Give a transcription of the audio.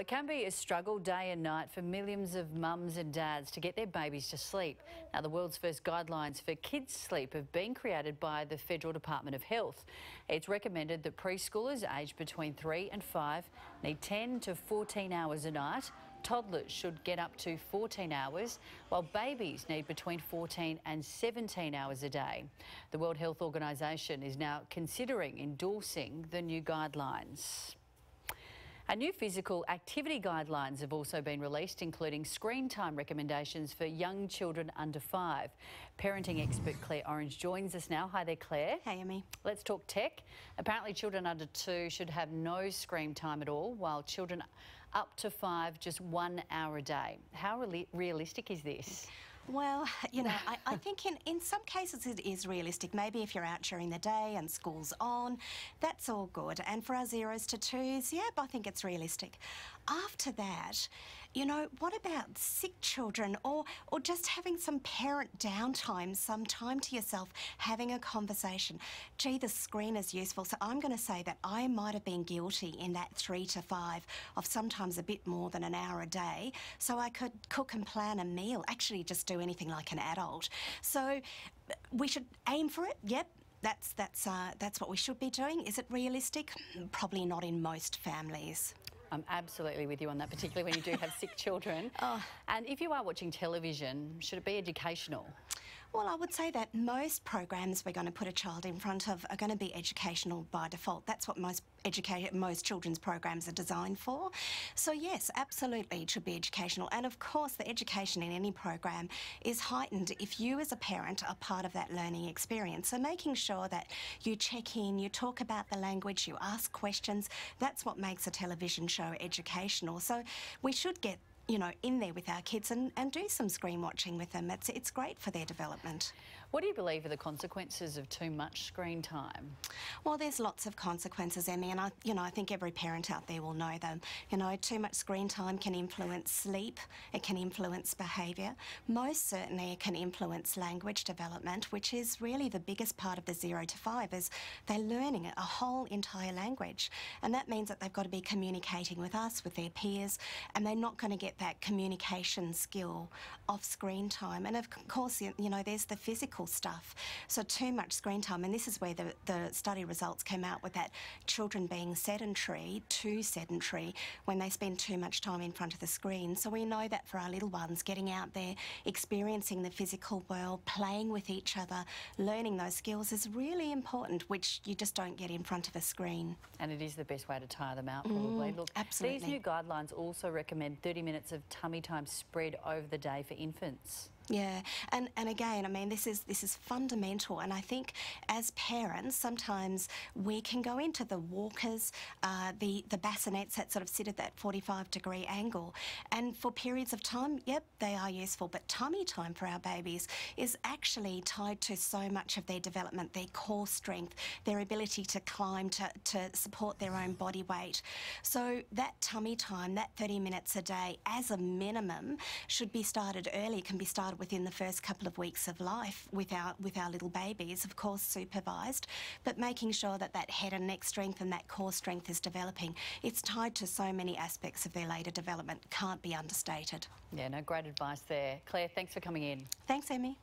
Well, it can be a struggle day and night for millions of mums and dads to get their babies to sleep. Now, the world's first guidelines for kids' sleep have been created by the Federal Department of Health. It's recommended that preschoolers aged between 3 and 5 need 10 to 14 hours a night. Toddlers should get up to 14 hours, while babies need between 14 and 17 hours a day. The World Health Organisation is now considering endorsing the new guidelines. Our new physical activity guidelines have also been released, including screen time recommendations for young children under 5. Parenting expert Claire Orange joins us now. Hi there, Claire. Hey, Emmy. Let's talk tech. Apparently children under 2 should have no screen time at all, while children up to 5 just 1 hour a day. How realistic is this? Well, you know, I think in some cases it is realistic. Maybe if you're out during the day and school's on, that's all good. And for our 0s to 2s, yep, I think it's realistic. After that, you know, what about sick children or just having some parent downtime, some time to yourself, having a conversation? Gee, the screen is useful. So I'm going to say that I might have been guilty in that 3 to 5 of sometimes a bit more than an hour a day. So I could cook and plan a meal, actually just do anything like an adult. So we should aim for it, yep. That's what we should be doing. Is it realistic? Probably not in most families. I'm absolutely with you on that, particularly when you do have sick children. And if you are watching television, should it be educational? Well, I would say that most programs we're going to put a child in front of are going to be educational by default. That's what most children's programs are designed for. So yes, absolutely, it should be educational. And of course, the education in any program is heightened if you as a parent are part of that learning experience. So making sure that you check in, you talk about the language, you ask questions, that's what makes a television show educational. So we should get, you know, in there with our kids and do some screen watching with them. It's great for their development. What do you believe are the consequences of too much screen time? Well, there's lots of consequences, Emmy, and I think every parent out there will know them. You know, too much screen time can influence sleep, it can influence behaviour. Most certainly it can influence language development, which is really the biggest part of the 0 to 5, is they're learning a whole entire language. And that means that they've got to be communicating with us, with their peers, and they're not going to get that communication skill off screen time. And of course, you know, there's the physical stuff. So too much screen time, and this is where the study results came out with that children being sedentary, too sedentary, when they spend too much time in front of the screen. So we know that for our little ones, getting out there, experiencing the physical world, playing with each other, learning those skills is really important, which you just don't get in front of a screen. And it is the best way to tire them out, probably. Look, absolutely. These new guidelines also recommend 30 minutes of tummy time spread over the day for infants. Yeah, and again, I mean, this is fundamental, and I think as parents, sometimes we can go into the walkers, the bassinets that sort of sit at that 45-degree angle, and for periods of time, yep, they are useful, but tummy time for our babies is actually tied to so much of their development, their core strength, their ability to climb, to support their own body weight. So that tummy time, that 30 minutes a day, as a minimum, should be started early, can be started within the first couple of weeks of life with our little babies, of course supervised, but making sure that that head and neck strength and that core strength is developing. It's tied to so many aspects of their later development, can't be understated. Yeah, no, great advice there. Claire, thanks for coming in. Thanks, Emmy.